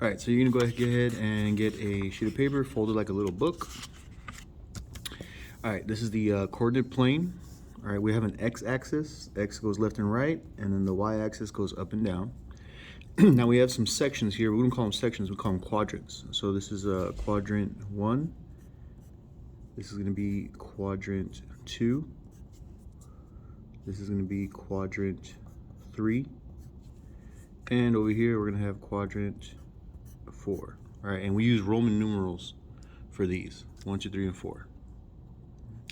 All right, so you're gonna go ahead and get a sheet of paper, fold it like a little book. All right, this is the coordinate plane. All right, we have an x-axis. X goes left and right, and then the y-axis goes up and down. Now we have some sections here. We wouldn't call them sections, we call them quadrants. So this is quadrant 1. This is gonna be quadrant 2. This is gonna be quadrant 3. And over here, we're gonna have quadrant 4. All right, and we use Roman numerals for these, 1, 2, 3, and 4.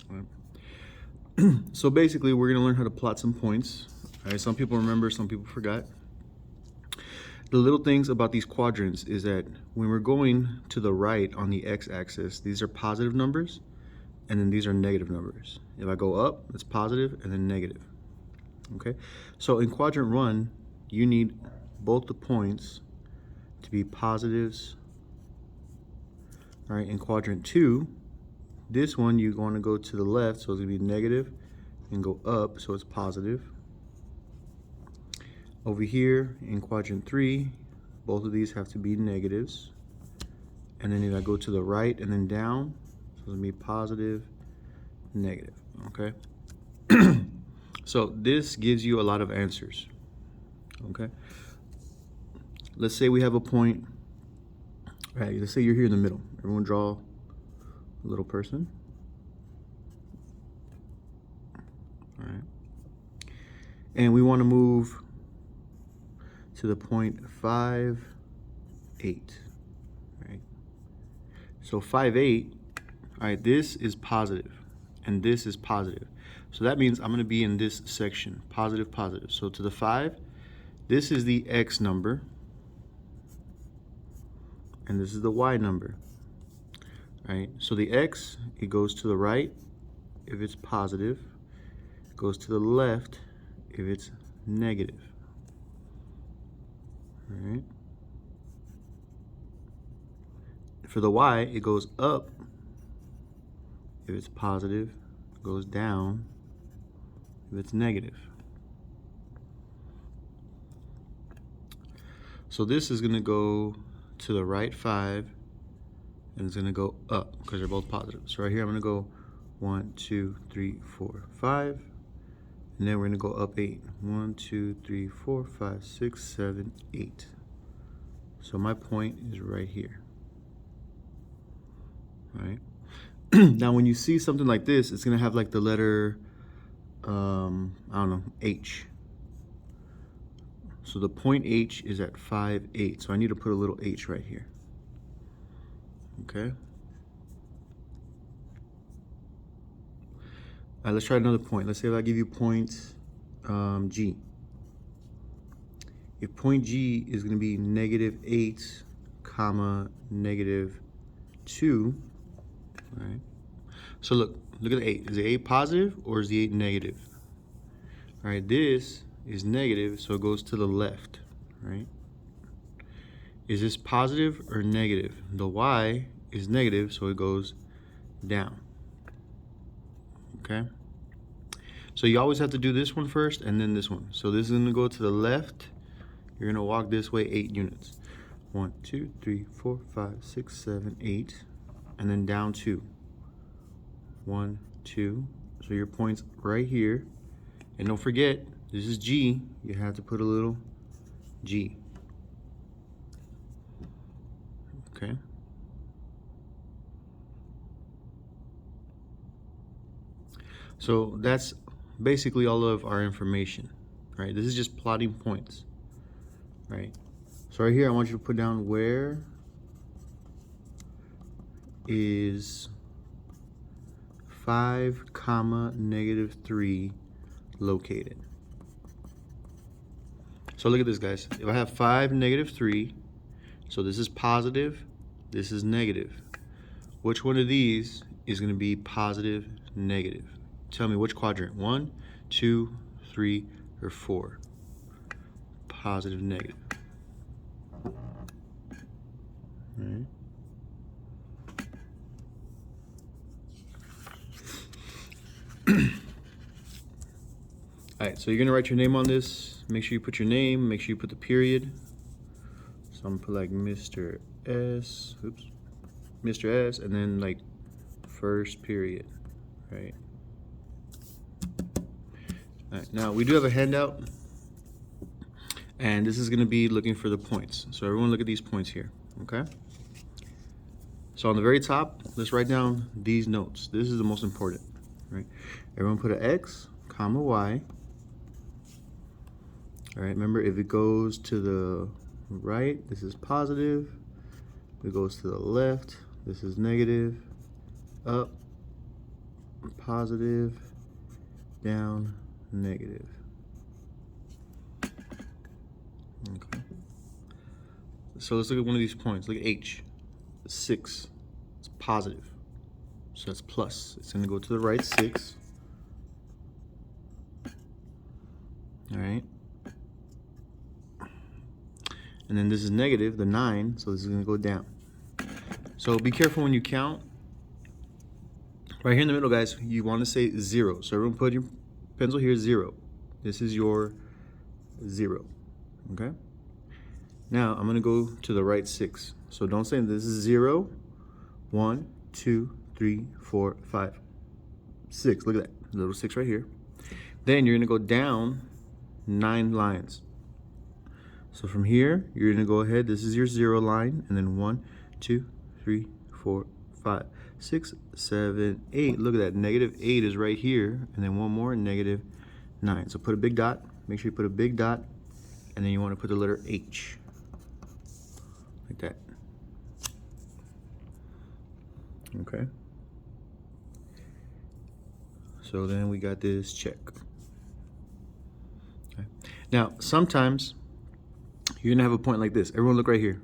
All right. So basically, we're gonna learn how to plot some points. All right, some people remember, some people forgot. The little things about these quadrants is that when we're going to the right on the x-axis, these are positive numbers, and then these are negative numbers. If I go up, it's positive, and then negative. Okay, so in quadrant 1, you need both the points to be positives. All right, in quadrant 2, this one you want to go to the left, so it's going to be negative, and go up, so it's positive. Over here in quadrant 3, both of these have to be negatives. And then if I go to the right and then down, so it's going to be positive, negative, okay? So this gives you a lot of answers, okay? Let's say we have a point, all right, let's say you're here in the middle. Everyone draw a little person. All right. And we want to move to the point 5, 8, right? So 5, 8, all right, this is positive, and this is positive. So that means I'm going to be in this section, positive, positive. So to the 5, this is the x number, and this is the y number, right? So the x, it goes to the right if it's positive, it goes to the left if it's negative, all right? For the y, it goes up if it's positive, it goes down if it's negative. So this is going to go to the right 5, and it's going to go up because they're both positive. So right here, I'm going to go 1, 2, 3, 4, 5. And then we're going to go up 8. 1, 2, 3, 4, 5, 6, 7, 8. So my point is right here. All right. Now, when you see something like this, it's going to have like the letter, I don't know, H. So the point H is at 5, 8. So I need to put a little H right here. Okay. All right, let's try another point. Let's say if I give you point G. If point G is going to be negative 8, comma, negative 2, right? So look at the 8. Is the 8 positive or is the 8 negative? All right, this is negative, so it goes to the left, right? Is this positive or negative? The y is negative, so it goes down, okay? So you always have to do this one first and then this one. So this is gonna go to the left. You're gonna walk this way 8 units. 1, 2, 3, 4, 5, 6, 7, 8, and then down 2. 1, 2, so your point's right here. And don't forget, this is G, you have to put a little G. Okay. So that's basically all of our information, right? This is just plotting points, right? So right here, I want you to put down where is 5, comma, negative 3 located. So look at this, guys. If I have 5, negative 3, so this is positive, this is negative. Which one of these is going to be positive, negative? Tell me which quadrant. 1, 2, 3, or 4? Positive, negative. All right. All right, so you're gonna write your name on this. Make sure you put your name, make sure you put the period. So I'm gonna put like Mr. S, oops, Mr. S, and then like first period, right? All right, now we do have a handout, and this is gonna be looking for the points. So everyone look at these points here, okay? So on the very top, let's write down these notes. This is the most important, right? Everyone put an X, comma, Y. All right, remember if it goes to the right, this is positive. If it goes to the left, this is negative. Up, positive, down, negative. Okay. So let's look at one of these points. Look at H. 6. It's positive. So that's plus. It's going to go to the right, 6. All right. And then this is negative, the 9, so this is going to go down. So be careful when you count. Right here in the middle, guys, you want to say 0. So everyone put your pencil here, 0. This is your 0. Okay? Now I'm going to go to the right 6. So don't say this is 0, 1, 2, 3, 4, 5, 6. Look at that, little 6 right here. Then you're going to go down 9 lines. So from here, you're going to go ahead. This is your 0 line, and then 1, 2, 3, 4, 5, 6, 7, 8. Look at that. Negative 8 is right here, and then one more, negative 9. So put a big dot. Make sure you put a big dot, and then you want to put the letter H. Like that. Okay. So then we got this check. Okay. Now, sometimes you're gonna have a point like this. Everyone look right here.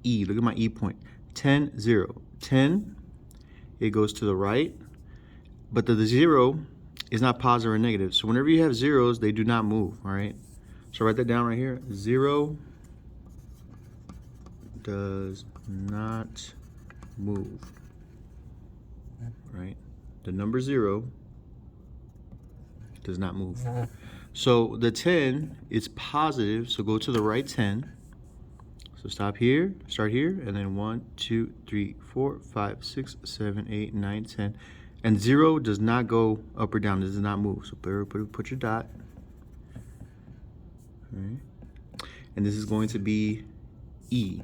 E, look at my E point. 10, 0. 10, it goes to the right, but the 0 is not positive or negative. So whenever you have zeros, they do not move, all right? So write that down right here. 0 does not move, right? The number 0 does not move. So the 10 is positive, so go to the right 10. So stop here, start here, and then 1, 2, 3, 4, 5, 6, 7, 8, 9, 10. And 0 does not go up or down, this does not move. So put your dot. All right. And this is going to be E.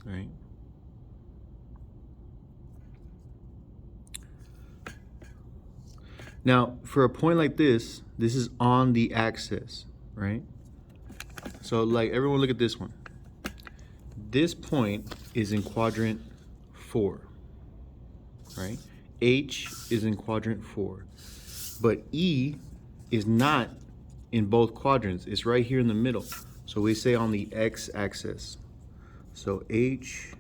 All right. Now, for a point like this, this is on the axis, right? So, like, everyone look at this one. This point is in quadrant 4, right? H is in quadrant 4. But E is not in both quadrants. It's right here in the middle. So we say on the x-axis. So H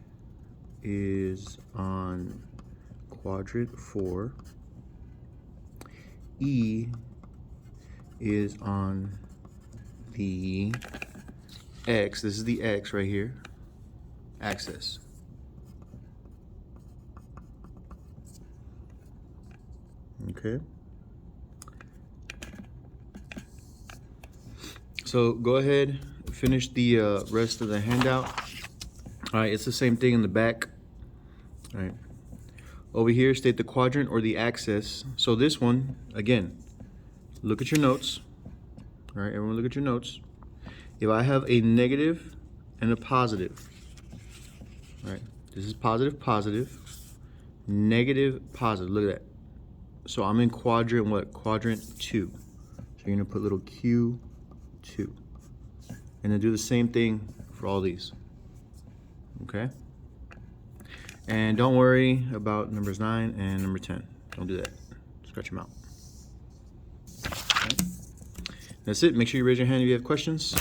is on quadrant 4. E is on the X, this is the X right here, axis. Okay. So go ahead, finish the rest of the handout. All right, it's the same thing in the back. All right. Over here, state the quadrant or the axis. So this one, again, look at your notes. All right, everyone look at your notes. If I have a negative and a positive, all right, this is positive, positive, negative, positive. Look at that. So I'm in quadrant what? Quadrant 2. So you're gonna put little Q2. And then do the same thing for all these. Okay? And don't worry about numbers 9 and number 10. Don't do that. Scratch them out. Okay. That's it. Make sure you raise your hand if you have questions.